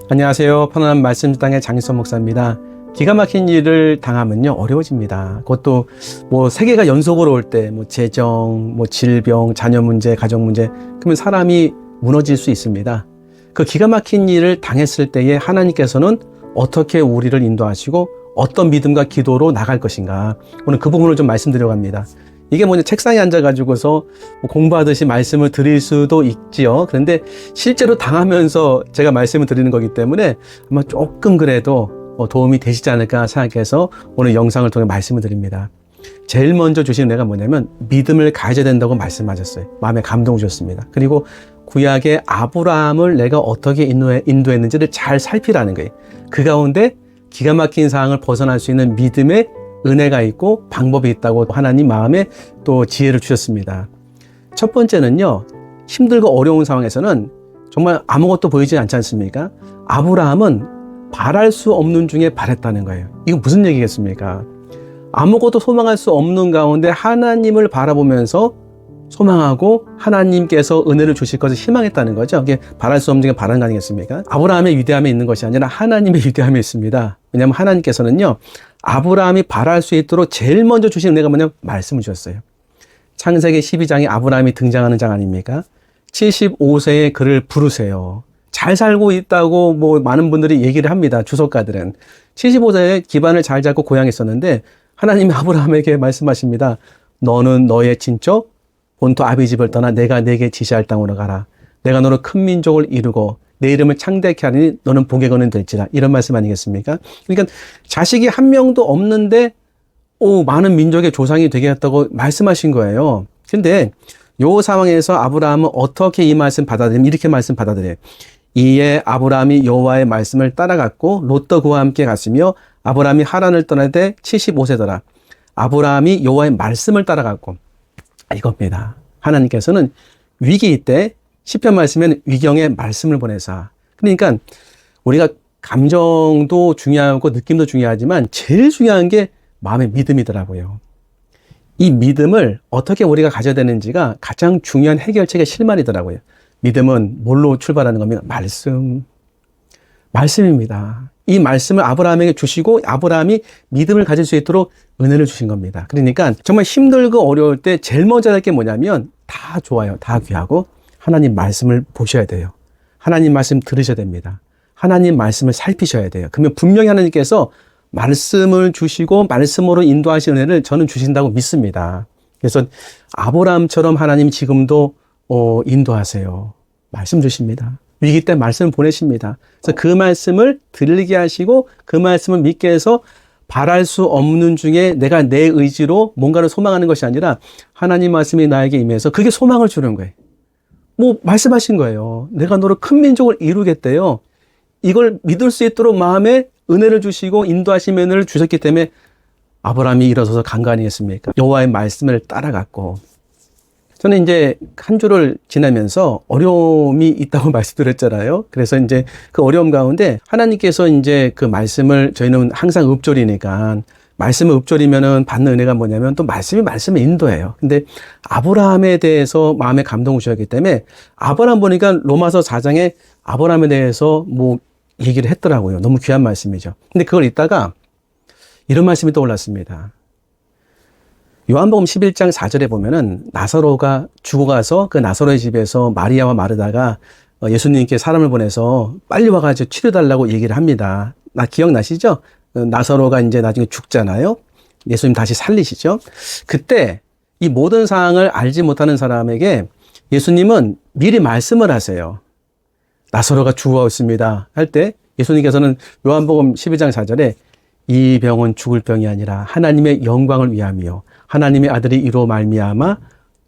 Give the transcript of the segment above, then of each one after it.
안녕하세요. 편안한 말씀 땅의 장일선 목사입니다. 기가 막힌 일을 당하면요 어려워집니다. 그것도 세 개가 연속으로 올 때 재정, 질병, 자녀 문제, 가정 문제, 그러면 사람이 무너질 수 있습니다. 그 기가 막힌 일을 당했을 때에 하나님께서는 어떻게 우리를 인도하시고 어떤 믿음과 기도로 나갈 것인가, 오늘 그 부분을 좀 말씀드리려고 합니다. 이게 책상에 앉아가지고서 공부하듯이 말씀을 드릴 수도 있지요. 그런데 실제로 당하면서 제가 말씀을 드리는 거기 때문에 아마 조금 그래도 도움이 되시지 않을까 생각해서 오늘 영상을 통해 말씀을 드립니다. 제일 먼저 주신 은혜가 뭐냐면 믿음을 가져야 된다고 말씀하셨어요. 마음에 감동 주셨습니다. 그리고 구약의 아브라함을 내가 어떻게 인도했는지를 잘 살피라는 거예요. 그 가운데 기가 막힌 상황을 벗어날 수 있는 믿음의 은혜가 있고 방법이 있다고 하나님 마음에 또 지혜를 주셨습니다. 첫 번째는요, 힘들고 어려운 상황에서는 정말 아무것도 보이지 않지 않습니까? 아브라함은 바랄 수 없는 중에 바랬다는 거예요. 이거 무슨 얘기겠습니까? 아무것도 소망할 수 없는 가운데 하나님을 바라보면서 소망하고 하나님께서 은혜를 주실 것을 희망했다는 거죠. 이게 바랄 수 없는 중에 바라는 거 아니겠습니까? 아브라함의 위대함에 있는 것이 아니라 하나님의 위대함에 있습니다. 왜냐하면 하나님께서는요, 아브라함이 바랄 수 있도록 제일 먼저 주신 은혜가 말씀을 주셨어요. 창세기 12장에 아브라함이 등장하는 장 아닙니까? 75세에 그를 부르세요. 잘 살고 있다고 많은 분들이 얘기를 합니다. 주석가들은. 75세에 기반을 잘 잡고 고향했었는데 하나님이 아브라함에게 말씀하십니다. 너는 너의 친척 본토 아비집을 떠나 내가 네게 지시할 땅으로 가라. 내가 너로 큰 민족을 이루고 내 이름을 창대케 하리니 너는 복의 근원 될지라. 이런 말씀 아니겠습니까? 그러니까 자식이 한 명도 없는데 많은 민족의 조상이 되겠다고 말씀하신 거예요. 근데 요 상황에서 아브라함은 어떻게 이 말씀 받아들이면 이렇게 말씀 받아들여요. 이에 아브라함이 여호와의 말씀을 따라갔고 롯도 그와 함께 갔으며 아브라함이 하란을 떠날 때 75세더라. 아브라함이 여호와의 말씀을 따라갔고, 이겁니다. 하나님께서는 위기 때 시편 말씀에는 위경의 말씀을 보내사. 그러니까 우리가 감정도 중요하고 느낌도 중요하지만 제일 중요한 게 마음의 믿음이더라고요. 이 믿음을 어떻게 우리가 가져야 되는지가 가장 중요한 해결책의 실마리더라고요. 믿음은 뭘로 출발하는 겁니다? 말씀입니다. 이 말씀을 아브라함에게 주시고 아브라함이 믿음을 가질 수 있도록 은혜를 주신 겁니다. 그러니까 정말 힘들고 어려울 때 제일 먼저 할 게 뭐냐면 다 좋아요. 다 귀하고 하나님 말씀을 보셔야 돼요. 하나님 말씀 들으셔야 됩니다. 하나님 말씀을 살피셔야 돼요. 그러면 분명히 하나님께서 말씀을 주시고 말씀으로 인도하시는 은혜를 저는 주신다고 믿습니다. 그래서 아브라함처럼 하나님 지금도 인도하세요. 말씀 주십니다. 위기 때 말씀을 보내십니다. 그래서 그 말씀을 들리게 하시고 그 말씀을 믿게 해서 바랄 수 없는 중에 내가 내 의지로 뭔가를 소망하는 것이 아니라 하나님 말씀이 나에게 임해서 그게 소망을 주는 거예요. 말씀하신 거예요. 내가 너로 큰 민족을 이루겠대요. 이걸 믿을 수 있도록 마음에 은혜를 주시고 인도하신 은혜를 주셨기 때문에 아브라함이 일어서서 간 거 아니겠습니까? 여호와의 말씀을 따라갔고, 저는 이제 한 주를 지나면서 어려움이 있다고 말씀드렸잖아요. 그래서 이제 그 어려움 가운데 하나님께서 이제 그 말씀을, 저희는 항상 읍조리니까 말씀을 읍조리면은 받는 은혜가 뭐냐면 또 말씀을 인도해요. 근데 아브라함에 대해서 마음에 감동을 주셨기 때문에 아브라함 보니까 로마서 4장에 아브라함에 대해서 얘기를 했더라고요. 너무 귀한 말씀이죠. 근데 그걸 읽다가 이런 말씀이 떠올랐습니다. 요한복음 11장 4절에 보면은 나사로가 죽어가서 그 나사로의 집에서 마리아와 마르다가 예수님께 사람을 보내서 빨리 와가지고 치료달라고 얘기를 합니다. 기억나시죠? 나사로가 이제 나중에 죽잖아요. 예수님 다시 살리시죠? 그때 이 모든 상황을 알지 못하는 사람에게 예수님은 미리 말씀을 하세요. 나사로가 죽어있습니다 할 때 예수님께서는 요한복음 12장 4절에 이 병은 죽을 병이 아니라 하나님의 영광을 위함이요 하나님의 아들이 이로 말미암아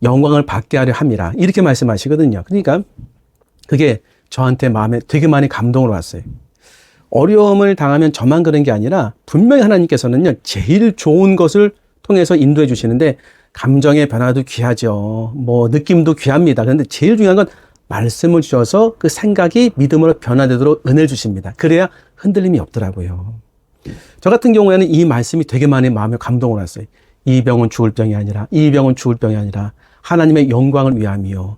영광을 받게 하려 함이라, 이렇게 말씀하시거든요. 그러니까 그게 저한테 마음에 되게 많이 감동을 왔어요. 어려움을 당하면 저만 그런 게 아니라 분명히 하나님께서는요 제일 좋은 것을 통해서 인도해 주시는데, 감정의 변화도 귀하죠. 느낌도 귀합니다. 그런데 제일 중요한 건 말씀을 주셔서 그 생각이 믿음으로 변화되도록 은혜를 주십니다. 그래야 흔들림이 없더라고요. 저 같은 경우에는 이 말씀이 되게 많이 마음에 감동을 왔어요. 이 병은 죽을 병이 아니라 하나님의 영광을 위함이요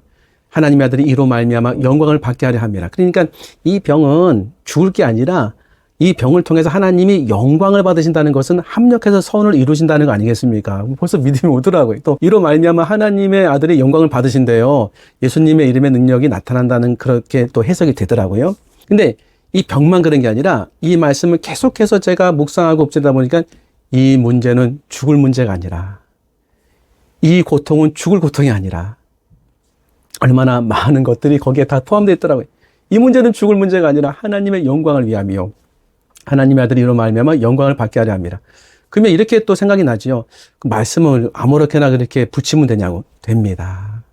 하나님의 아들이 이로 말미암아 영광을 받게 하려 함이라. 그러니까 이 병은 죽을 게 아니라 이 병을 통해서 하나님이 영광을 받으신다는 것은 합력해서 선을 이루신다는 거 아니겠습니까? 벌써 믿음이 오더라고요. 또 이로 말미암아 하나님의 아들이 영광을 받으신대요. 예수님의 이름의 능력이 나타난다는 그렇게 또 해석이 되더라고요. 근데 이 병만 그런 게 아니라 이 말씀을 계속해서 제가 묵상하고 읊조리다 보니까 이 문제는 죽을 문제가 아니라, 이 고통은 죽을 고통이 아니라 얼마나 많은 것들이 거기에 다 포함되어 있더라고요. 이 문제는 죽을 문제가 아니라 하나님의 영광을 위함이요, 하나님의 아들이 이로 말미암아 영광을 받게 하려 함이라. 그러면 이렇게 또 생각이 나지요. 그 말씀을 아무렇게나 그렇게 붙이면 되냐고? 됩니다.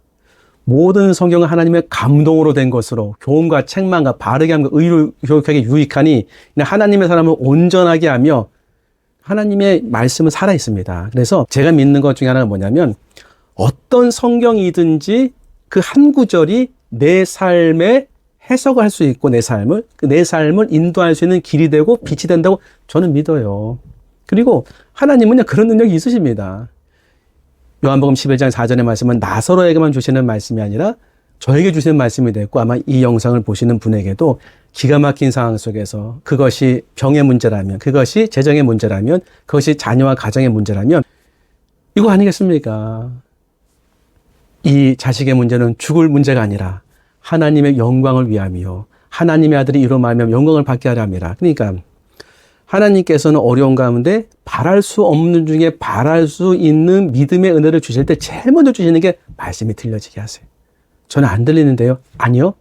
모든 성경은 하나님의 감동으로 된 것으로 교훈과 책망과 바르게 함과 의로 교육하게 유익하니 하나님의 사람을 온전하게 하며, 하나님의 말씀은 살아 있습니다. 그래서 제가 믿는 것 중에 하나가 뭐냐면, 어떤 성경이든지 그 한 구절이 내 삶에 해석을 할 수 있고 내 삶을 인도할 수 있는 길이 되고 빛이 된다고 저는 믿어요. 그리고 하나님은요, 그런 능력이 있으십니다. 요한복음 11장 4절의 말씀은 나사로에게만 주시는 말씀이 아니라 저에게 주시는 말씀이 됐고, 아마 이 영상을 보시는 분에게도 기가 막힌 상황 속에서 그것이 병의 문제라면, 그것이 재정의 문제라면, 그것이 자녀와 가정의 문제라면 이거 아니겠습니까? 이 자식의 문제는 죽을 문제가 아니라 하나님의 영광을 위함이요, 하나님의 아들이 이로 말하면 영광을 받게 하려 함이라. 그러니까 하나님께서는 어려운 가운데 바랄 수 없는 중에 바랄 수 있는 믿음의 은혜를 주실 때 제일 먼저 주시는 게 말씀이 들려지게 하세요. 저는 안 들리는데요. 아니요.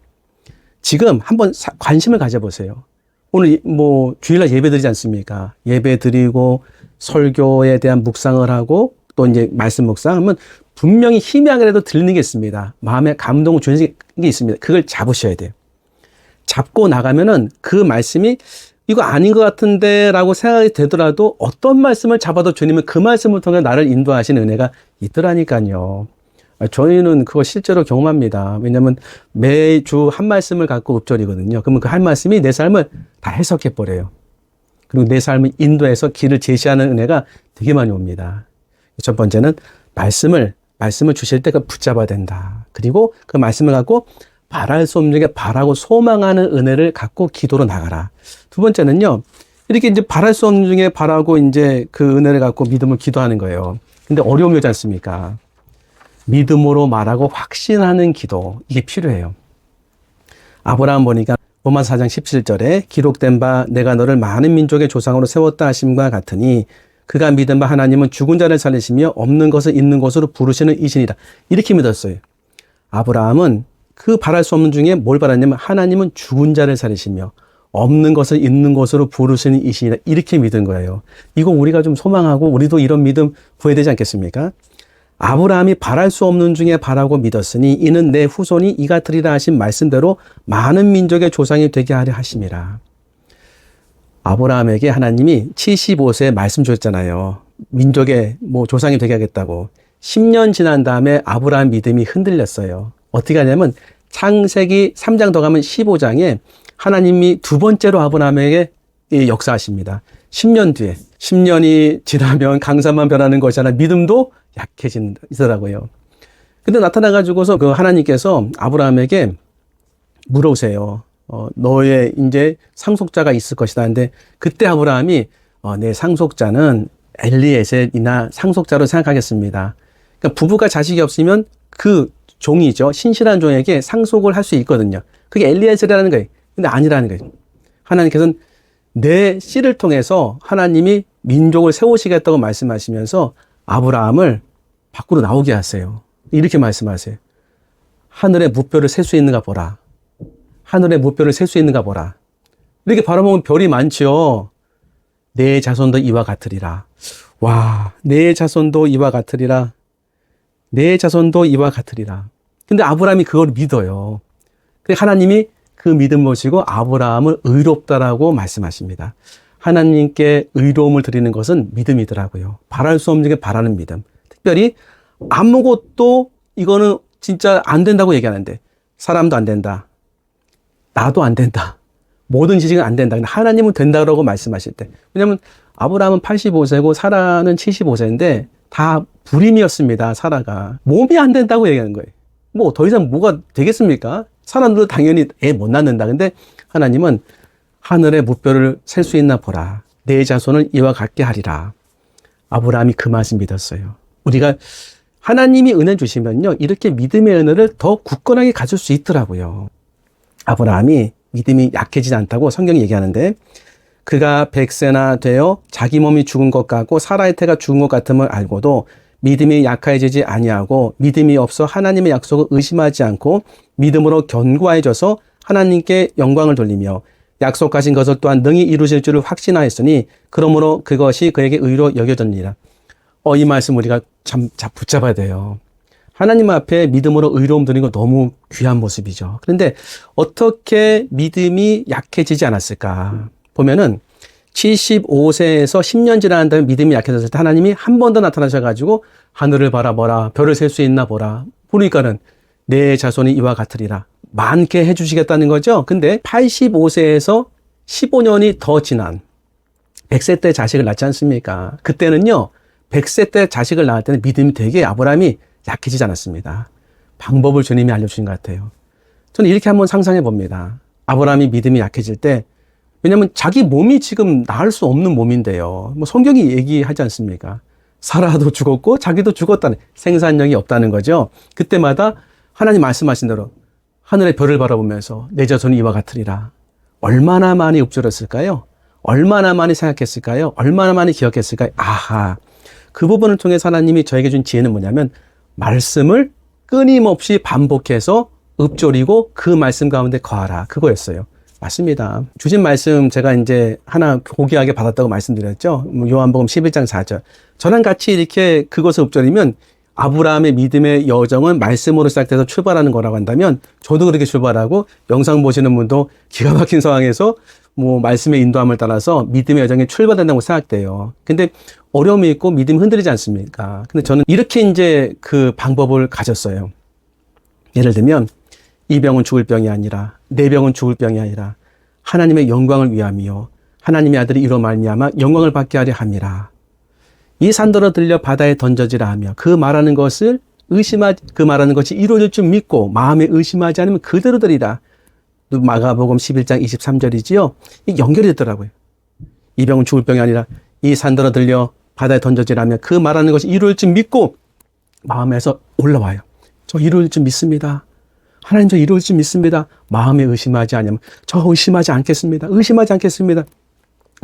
지금 한번 관심을 가져보세요. 오늘 뭐 주일날 예배 드리지 않습니까? 예배 드리고 설교에 대한 묵상을 하고 또 이제 말씀 묵상하면 분명히 희미하게라도 들리는 게 있습니다. 마음에 감동을 주는 게 있습니다. 그걸 잡으셔야 돼요. 잡고 나가면은 그 말씀이 이거 아닌 것 같은데 라고 생각이 되더라도 어떤 말씀을 잡아도 주님은 그 말씀을 통해 나를 인도하시는 은혜가 있더라니까요. 저희는 그거 실제로 경험합니다. 왜냐하면 매주 한 말씀을 갖고 읊조리거든요. 그러면 그 한 말씀이 내 삶을 다 해석해버려요. 그리고 내 삶을 인도해서 길을 제시하는 은혜가 되게 많이 옵니다. 첫 번째는 말씀을 주실 때 그 붙잡아야 된다. 그리고 그 말씀을 갖고 바랄 수 없는 게 바라고 소망하는 은혜를 갖고 기도로 나가라. 두 번째는요, 이렇게 이제 바랄 수 없는 중에 바라고 이제 그 은혜를 갖고 믿음을 기도하는 거예요. 근데 어려움이 오지 않습니까? 믿음으로 말하고 확신하는 기도, 이게 필요해요. 아브라함 보니까 로마서 4장 17절에 기록된 바 내가 너를 많은 민족의 조상으로 세웠다 하심과 같으니 그가 믿은 바 하나님은 죽은 자를 살리시며 없는 것을 있는 것으로 부르시는 이신이다. 이렇게 믿었어요. 아브라함은 그 바랄 수 없는 중에 뭘 바랐냐면 하나님은 죽은 자를 살리시며 없는 것을 있는 것으로 부르시는 이신이다. 이렇게 믿은 거예요. 이거 우리가 좀 소망하고 우리도 이런 믿음 구해야 되지 않겠습니까? 아브라함이 바랄 수 없는 중에 바라고 믿었으니 이는 내 후손이 이 같으리라 하신 말씀대로 많은 민족의 조상이 되게 하려 하심이라. 아브라함에게 하나님이 75세에 말씀 주셨잖아요. 민족의 조상이 되게 하겠다고. 10년 지난 다음에 아브라함 믿음이 흔들렸어요. 어떻게 하냐면 창세기 3장 더 가면 15장에 하나님이 두 번째로 아브라함에게 역사하십니다. 10년 뒤에, 10년이 지나면 강산만 변하는 것이 아니라 믿음도 약해지더라고요. 근데 나타나가지고서 그 하나님께서 아브라함에게 물어보세요. 너의 이제 상속자가 있을 것이다. 근데 그때 아브라함이 내 상속자는 엘리에셀이나 상속자로 생각하겠습니다. 그러니까 부부가 자식이 없으면 그 종이죠. 신실한 종에게 상속을 할 수 있거든요. 그게 엘리에셀이라는 거예요. 근데 아니라는 거예요. 하나님께서는 내 씨를 통해서 하나님이 민족을 세우시겠다고 말씀하시면서 아브라함을 밖으로 나오게 하세요. 이렇게 말씀하세요. 하늘의 무뼈를 셀 수 있는가 보라. 하늘의 무뼈를 셀 수 있는가 보라. 이렇게 바라보면 별이 많죠. 내 자손도 이와 같으리라. 와, 내 자손도 이와 같으리라. 내 자손도 이와 같으리라. 근데 아브라함이 그걸 믿어요. 하나님이 그 믿음 보시고 아브라함을 의롭다라고 말씀하십니다. 하나님께 의로움을 드리는 것은 믿음이더라고요. 바랄 수 없는 게 바라는 믿음. 특별히 아무것도 이거는 진짜 안 된다고 얘기하는데 사람도 안 된다. 나도 안 된다. 모든 지식은 안 된다. 근데 하나님은 된다고 말씀하실 때. 왜냐하면 아브라함은 85세고 사라는 75세인데 다 불임이었습니다. 사라가. 몸이 안 된다고 얘기하는 거예요. 뭐 더 이상 뭐가 되겠습니까? 사람들도 당연히 애 못 낳는다. 근데 하나님은 하늘의 무뼈를 셀 수 있나 보라. 내 자손을 이와 같게 하리라. 아브라함이 그 말씀 믿었어요. 우리가 하나님이 은혜 주시면요, 이렇게 믿음의 은혜를 더 굳건하게 가질 수 있더라고요. 아브라함이 믿음이 약해지지 않다고 성경이 얘기하는데, 그가 100세나 되어 자기 몸이 죽은 것 같고 사라의 태가 죽은 것 같음을 알고도 믿음이 약해지지 아니하고 믿음이 없어 하나님의 약속을 의심하지 않고 믿음으로 견고해져서 하나님께 영광을 돌리며 약속하신 것을 또한 능히 이루실 줄을 확신하였으니 그러므로 그것이 그에게 의로 여겨졌느니라. 이 말씀 우리가 참 붙잡아야 돼요. 하나님 앞에 믿음으로 의로움 드리는 거 너무 귀한 모습이죠. 그런데 어떻게 믿음이 약해지지 않았을까? 보면은 75세에서 10년 지난 다음에 믿음이 약해졌을 때 하나님이 한 번 더 나타나셔가지고 하늘을 바라보라, 별을 셀 수 있나 보라. 보니까는 내 자손이 이와 같으리라. 많게 해주시겠다는 거죠. 근데 85세에서 15년이 더 지난 100세 때 자식을 낳지 않습니까? 그때는요, 100세 때 자식을 낳을 때는 믿음이 되게 아브라함이 약해지지 않았습니다. 방법을 주님이 알려주신 것 같아요. 저는 이렇게 한번 상상해 봅니다. 아브라함이 믿음이 약해질 때, 왜냐하면 자기 몸이 지금 나을 수 없는 몸인데요. 뭐 성경이 얘기하지 않습니까? 사라도 죽었고 자기도 죽었다는, 생산력이 없다는 거죠. 그때마다 하나님 말씀하신 대로 하늘의 별을 바라보면서 내 자손이 이와 같으리라. 얼마나 많이 읊조렸을까요? 얼마나 많이 생각했을까요? 얼마나 많이 기억했을까요? 아하, 그 부분을 통해서 하나님이 저에게 준 지혜는 뭐냐면 말씀을 끊임없이 반복해서 읊조리고 그 말씀 가운데 거하라. 그거였어요. 맞습니다. 주신 말씀 제가 이제 하나 고귀하게 받았다고 말씀드렸죠. 요한복음 11장 4절. 저랑 같이 이렇게 그것을 읊조리면 아브라함의 믿음의 여정은 말씀으로 시작돼서 출발하는 거라고 한다면 저도 그렇게 출발하고 영상 보시는 분도 기가 막힌 상황에서 뭐 말씀의 인도함을 따라서 믿음의 여정에 출발된다고 생각돼요. 근데 어려움이 있고 믿음이 흔들리지 않습니까? 근데 저는 이렇게 이제 그 방법을 가졌어요. 예를 들면 이 병은 죽을 병이 아니라 내 병은 죽을 병이 아니라 하나님의 영광을 위함이요 하나님의 아들이 이로 말미암아 영광을 받게 하려 함이라. 이 산더러 들려 바다에 던져지라 하며 그 말하는 것을 그 말하는 것이 이루어질 줄 믿고 마음에 의심하지 않으면 그대로 되리라. 마가복음 11장 23절이지요. 이 연결이 되더라고요. 이 병은 죽을 병이 아니라 이 산더러 들려 바다에 던져지라 하며 그 말하는 것이 이루어질 줄 믿고 마음에서 올라와요. 저 이루어질 줄 믿습니다. 하나님 저 이루어질 줄 믿습니다. 마음에 의심하지 않으면 저 의심하지 않겠습니다. 의심하지 않겠습니다.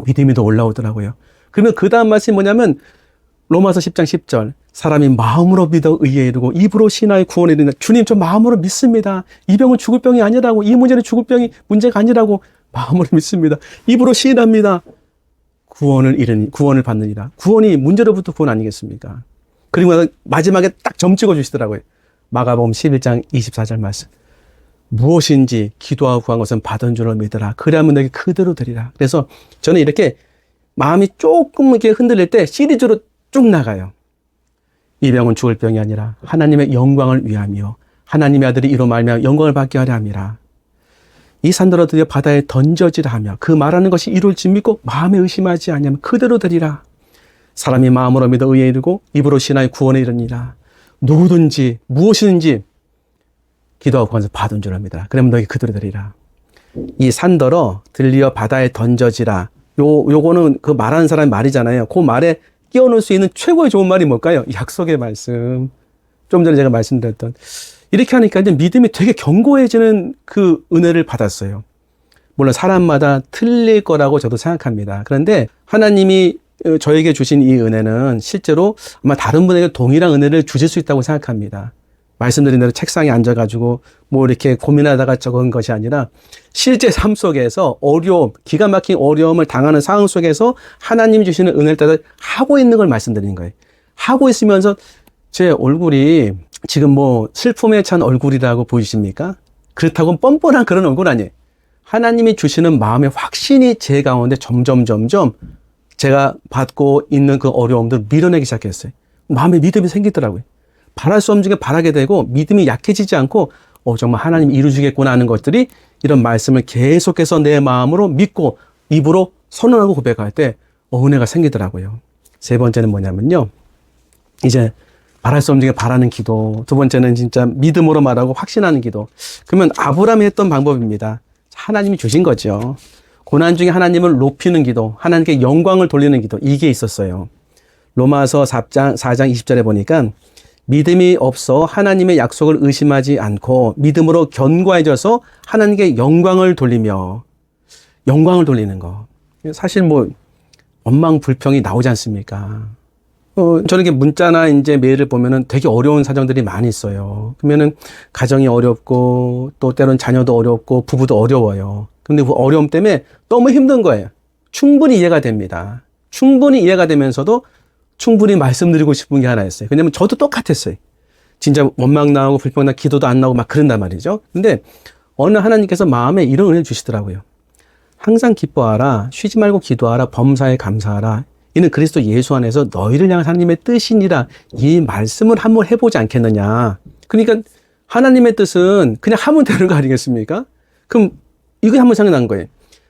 믿음이 더 올라오더라고요. 그러면 그 다음 말씀이 뭐냐면 로마서 10장 10절 사람이 마음으로 믿어 의에 이르고 입으로 신하의 구원에 이르는 주님 저 마음으로 믿습니다. 이 병은 죽을 병이 아니라고 이 문제는 죽을 병이 문제가 아니라고 마음으로 믿습니다. 입으로 시인합니다. 구원을 받느니라. 구원이 문제로부터 구원 아니겠습니까? 그리고 마지막에 딱 점 찍어 주시더라고요. 마가복음 11장 24절 말씀. 무엇인지 기도하고 구한 것은 받은 줄을 믿으라. 그리하면 너에게 그대로 되리라. 그래서 저는 이렇게 마음이 조금 이렇게 흔들릴 때 시리즈로 쭉 나가요. 이 병은 죽을 병이 아니라 하나님의 영광을 위함이요 하나님의 아들이 이로 말미암아 영광을 받게 하려 함이라. 이 산더러 들여 바다에 던져지라 하며 그 말하는 것이 이룰 줄 믿고 마음에 의심하지 아니하면 그대로 되리라. 사람이 마음으로 믿어 의에 이르고 입으로 신하여 구원에 이르니라. 누구든지 무엇이든지 기도하고 구하면서 받은 줄 압니다. 그러면 너에게 그대로 되리라. 이 산더러 들리어 바다에 던져지라. 요거는 그 말하는 사람의 말이잖아요. 그 말에 끼워넣을 수 있는 최고의 좋은 말이 뭘까요? 약속의 말씀. 좀 전에 제가 말씀드렸던. 이렇게 하니까 이제 믿음이 되게 견고해지는 그 은혜를 받았어요. 물론 사람마다 틀릴 거라고 저도 생각합니다. 그런데 하나님이 저에게 주신 이 은혜는 실제로 아마 다른 분에게 동일한 은혜를 주실 수 있다고 생각합니다. 말씀드린 대로 책상에 앉아가지고 뭐 이렇게 고민하다가 적은 것이 아니라 실제 삶 속에서 어려움, 기가 막힌 어려움을 당하는 상황 속에서 하나님이 주시는 은혜를 따라 하고 있는 걸 말씀드리는 거예요. 하고 있으면서 제 얼굴이 지금 뭐 슬픔에 찬 얼굴이라고 보이십니까? 그렇다고 뻔뻔한 그런 얼굴 아니에요. 하나님이 주시는 마음의 확신이 제 가운데 점점 제가 받고 있는 그 어려움들을 밀어내기 시작했어요. 마음에 믿음이 생기더라고요. 바랄 수 없는 중에 바라게 되고 믿음이 약해지지 않고 정말 하나님이 이루시겠구나 하는 것들이 이런 말씀을 계속해서 내 마음으로 믿고 입으로 선언하고 고백할 때 은혜가 생기더라고요. 세 번째는 뭐냐면요. 이제 말할 수 없는 게 바라는 기도. 두 번째는 진짜 믿음으로 말하고 확신하는 기도. 그러면 아브라함이 했던 방법입니다. 하나님이 주신 거죠. 고난 중에 하나님을 높이는 기도, 하나님께 영광을 돌리는 기도, 이게 있었어요. 로마서 4장 20절에 보니까 믿음이 없어 하나님의 약속을 의심하지 않고 믿음으로 견고해져서 하나님께 영광을 돌리며, 영광을 돌리는 거. 사실 뭐 원망 불평이 나오지 않습니까? 저는 이렇게 문자나 이제 메일을 보면은 되게 어려운 사정들이 많이 있어요. 그러면은 가정이 어렵고 또 때론 자녀도 어렵고 부부도 어려워요. 근데 그 어려움 때문에 너무 힘든 거예요. 충분히 이해가 됩니다. 충분히 이해가 되면서도 충분히 말씀드리고 싶은 게 하나 있어요. 왜냐면 저도 똑같았어요. 진짜 원망 나오고 불평 나고 기도도 안 나오고 막 그런단 말이죠. 근데 어느 하나님께서 마음에 이런 은혜를 주시더라고요. 항상 기뻐하라, 쉬지 말고 기도하라, 범사에 감사하라. 이는 그리스도 예수 안에서 너희를 향한 하나님의 뜻이니라. 이 말씀을 한번 해보지 않겠느냐. 그러니까 하나님의 뜻은 그냥 하면 되는 거 아니겠습니까? 그럼 이거 한번 생각난 거예요.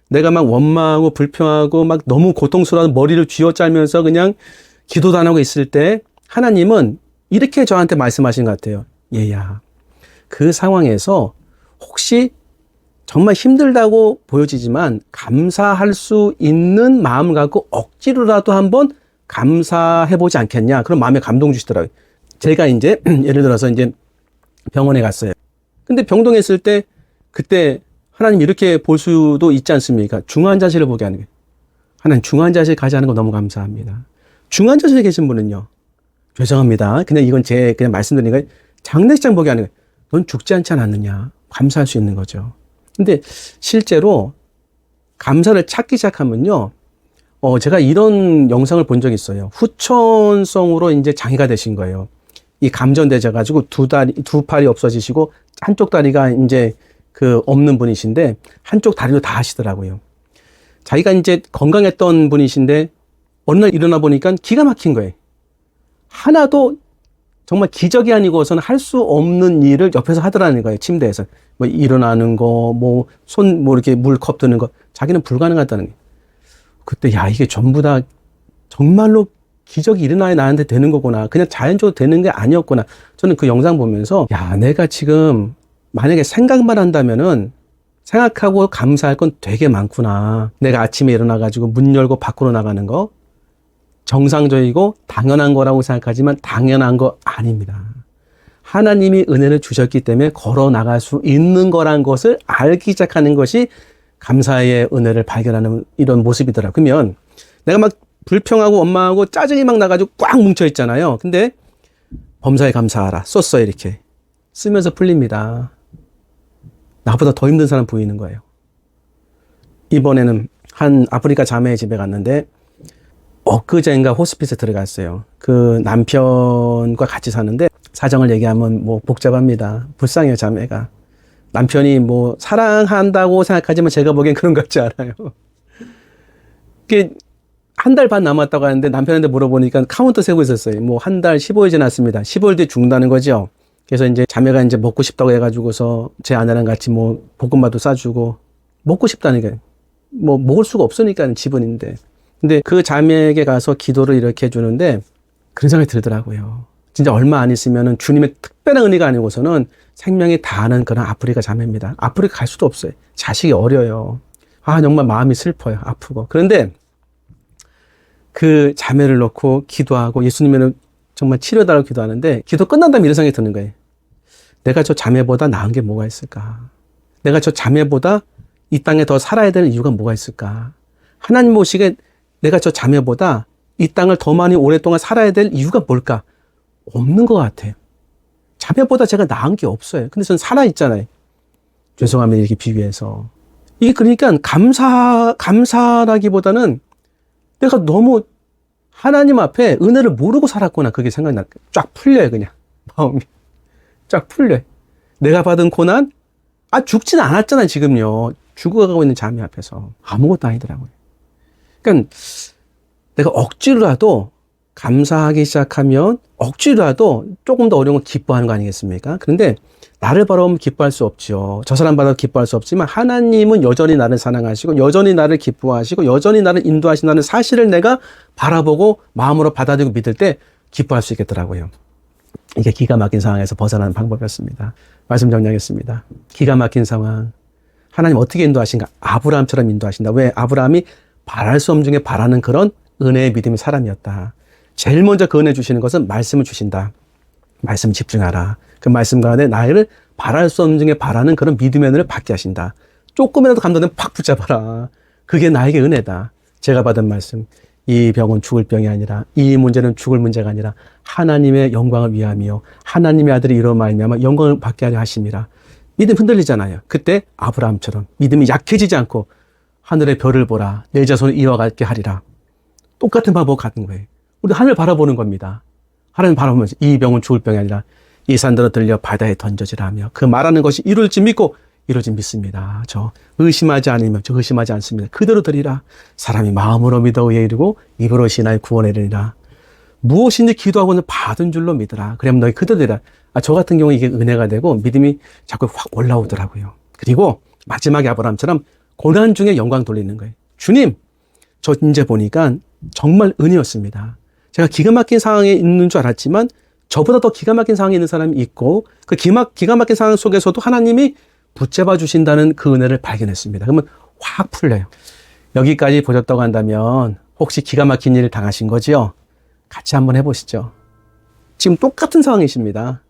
내가 막 원망하고 불평하고 막 너무 고통스러워서 머리를 쥐어짜면서 그냥 기도도 안 하고 있을 때 하나님은 이렇게 저한테 말씀하신 것 같아요. 얘야, 그 상황에서 혹시 정말 힘들다고 보여지지만 감사할 수 있는 마음을 갖고 억지로라도 한번 감사해보지 않겠냐. 그런 마음에 감동 주시더라고요. 제가 이제 예를 들어서 이제 병원에 갔어요. 근데 병동에 있을 때 그때 하나님 이렇게 볼 수도 있지 않습니까? 중환자실을 보게 하는 거예요. 하나님 중환자실 가지 않은 거 너무 감사합니다. 중환자실에 계신 분은요. 죄송합니다. 그냥 이건 제 그냥 말씀드리는 거예요. 장례식장 보게 하는 거예요. 넌 죽지 않지 않았느냐. 감사할 수 있는 거죠. 근데 실제로 감사를 찾기 시작하면요. 제가 이런 영상을 본 적이 있어요. 후천성으로 이제 장애가 되신 거예요. 이 감전되셔가지고 두 팔이 없어지시고 한쪽 다리가 이제 그 없는 분이신데 한쪽 다리로 다 하시더라고요. 자기가 이제 건강했던 분이신데 어느 날 일어나 보니까 기가 막힌 거예요. 하나도 정말 기적이 아니고서는 할 수 없는 일을 옆에서 하더라는 거예요. 침대에서. 뭐 일어나는 거, 뭐 이렇게 물컵 드는 거. 자기는 불가능하다는 거예요. 그때 야, 이게 전부 다 정말로 기적이 일어나야 나한테 되는 거구나. 그냥 자연적으로 되는 게 아니었구나. 저는 그 영상 보면서 야, 내가 지금 만약에 생각만 한다면은 생각하고 감사할 건 되게 많구나. 내가 아침에 일어나가지고 문 열고 밖으로 나가는 거. 정상적이고 당연한 거라고 생각하지만 당연한 거 아닙니다. 하나님이 은혜를 주셨기 때문에 걸어 나갈 수 있는 거란 것을 알기 시작하는 것이 감사의 은혜를 발견하는 이런 모습이더라고요. 그러면 내가 막 불평하고 원망하고 짜증이 막 나가지고 꽉 뭉쳐 있잖아요. 근데 범사에 감사하라 썼어요. 이렇게 쓰면서 풀립니다. 나보다 더 힘든 사람 보이는 거예요. 이번에는 한 아프리카 자매의 집에 갔는데 엊그제인가 호스피스에 들어갔어요. 그 남편과 같이 사는데 사정을 얘기하면 뭐 복잡합니다. 불쌍해요, 자매가. 남편이 뭐 사랑한다고 생각하지만 제가 보기엔 그런 것 같지 않아요. 한 달 반 남았다고 하는데 남편한테 물어보니까 카운트 세고 있었어요. 뭐 한 달 15일 지났습니다. 15일 뒤에 죽는다는 거죠. 그래서 이제 자매가 이제 먹고 싶다고 해가지고서 제 아내랑 같이 뭐 볶음밥도 싸주고 먹고 싶다는 게 뭐 먹을 수가 없으니까 지분인데. 근데 그 자매에게 가서 기도를 이렇게 해주는데 그런 생각이 들더라고요. 진짜 얼마 안 있으면은 주님의 특별한 은혜가 아니고서는 생명이 다하는 그런 아프리카 자매입니다. 아프리카 갈 수도 없어요. 자식이 어려요. 아, 정말 마음이 슬퍼요. 아프고. 그런데 그 자매를 놓고 기도하고 예수님은 정말 치료해달라고 기도하는데 기도 끝난 다음에 이런 생각이 드는 거예요. 내가 저 자매보다 나은 게 뭐가 있을까? 내가 저 자매보다 이 땅에 더 살아야 되는 이유가 뭐가 있을까? 하나님 보시기에 내가 저 자매보다 이 땅을 더 많이 오랫동안 살아야 될 이유가 뭘까? 없는 것 같아요. 자매보다 제가 나은 게 없어요. 근데 저는 살아있잖아요. 죄송합니다. 이렇게 비교해서. 이게 그러니까 감사라기보다는 내가 너무 하나님 앞에 은혜를 모르고 살았구나. 그게 생각이 쫙 풀려요. 그냥 마음이 쫙 풀려요. 내가 받은 고난? 죽지는 않았잖아요. 지금요. 죽어가고 있는 자매 앞에서 아무것도 아니더라고요. 그러니까 내가 억지로라도 감사하기 시작하면 억지로라도 조금 더 어려운 걸 기뻐하는 거 아니겠습니까? 그런데 나를 바라보면 기뻐할 수 없죠. 저 사람 바라보면 기뻐할 수 없지만 하나님은 여전히 나를 사랑하시고 여전히 나를 기뻐하시고 여전히 나를 인도하신다는 사실을 내가 바라보고 마음으로 받아들이고 믿을 때 기뻐할 수 있겠더라고요. 이게 기가 막힌 상황에서 벗어나는 방법이었습니다. 말씀 정리하겠습니다. 기가 막힌 상황. 하나님 어떻게 인도하신가? 아브라함처럼 인도하신다. 왜? 아브라함이 바랄 수 없는 중에 바라는 그런 은혜의 믿음의 사람이었다. 제일 먼저 그 은혜 주시는 것은 말씀을 주신다. 말씀 집중하라. 그 말씀 가운데 나를 바랄 수 없는 중에 바라는 그런 믿음의 은혜를 받게 하신다. 조금이라도 감동되면 팍 붙잡아라. 그게 나에게 은혜다. 제가 받은 말씀. 이 병은 죽을 병이 아니라, 이 문제는 죽을 문제가 아니라 하나님의 영광을 위함이요 하나님의 아들이 이로 말미암아 영광을 받게 하려 하심이라. 믿음 흔들리잖아요. 그때 아브라함처럼 믿음이 약해지지 않고 하늘의 별을 보라, 내 자손을 이어갈게 하리라. 똑같은 방법 같은 거예요. 우리 하늘 바라보는 겁니다. 하나님 바라보면서 이 병은 죽을 병이 아니라 이 산들어 들려 바다에 던져지라 하며 그 말하는 것이 이룰지 믿고 이루어진 믿습니다. 저 의심하지 않으면 저 의심하지 않습니다. 그대로 드리라. 사람이 마음으로 믿어 의에 이르고 입으로 신하여 구원에 이르리라. 무엇인지 기도하고는 받은 줄로 믿으라. 그러면 너희 그대로 드리라. 저 같은 경우에 이게 은혜가 되고 믿음이 자꾸 확 올라오더라고요. 그리고 마지막에 아브라함처럼 고난 중에 영광 돌리는 거예요. 주님, 저 이제 보니까 정말 은혜였습니다. 제가 기가 막힌 상황에 있는 줄 알았지만 저보다 더 기가 막힌 상황에 있는 사람이 있고 그 기가 막힌 상황 속에서도 하나님이 붙잡아 주신다는 그 은혜를 발견했습니다. 그러면 확 풀려요. 여기까지 보셨다고 한다면 혹시 기가 막힌 일을 당하신 거지요? 같이 한번 해보시죠. 지금 똑같은 상황이십니다.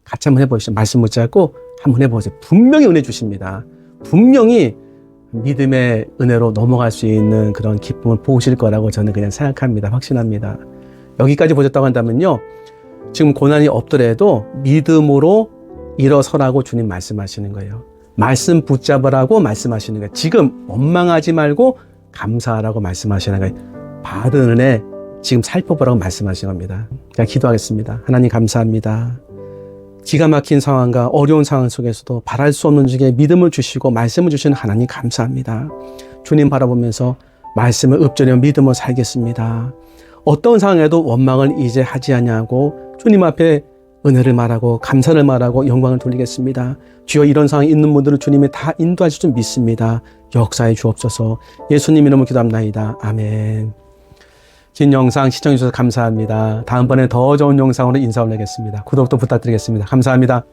같이 한번 해보시죠. 말씀 붙잡고 한번 해보세요. 분명히 은혜 주십니다. 분명히 믿음의 은혜로 넘어갈 수 있는 그런 기쁨을 보실 거라고 저는 그냥 생각합니다. 확신합니다. 여기까지 보셨다고 한다면요. 지금 고난이 없더라도 믿음으로 일어서라고 주님 말씀하시는 거예요. 말씀 붙잡으라고 말씀하시는 거예요. 지금 원망하지 말고 감사하라고 말씀하시는 거예요. 받은 은혜 지금 살펴보라고 말씀하시는 겁니다. 그냥 기도하겠습니다. 하나님 감사합니다. 기가 막힌 상황과 어려운 상황 속에서도 바랄 수 없는 중에 믿음을 주시고 말씀을 주시는 하나님 감사합니다. 주님 바라보면서 말씀을 읊조려 믿음으로 살겠습니다. 어떤 상황에도 원망을 이제 하지 아니하고 주님 앞에 은혜를 말하고 감사를 말하고 영광을 돌리겠습니다. 주여 이런 상황에 있는 분들은 주님이 다 인도하실 줄 믿습니다. 역사해 주옵소서. 예수님 이름으로 기도합나이다. 아멘. 긴 영상 시청해 주셔서 감사합니다. 다음번에 더 좋은 영상으로 인사 올리겠습니다. 구독도 부탁드리겠습니다. 감사합니다.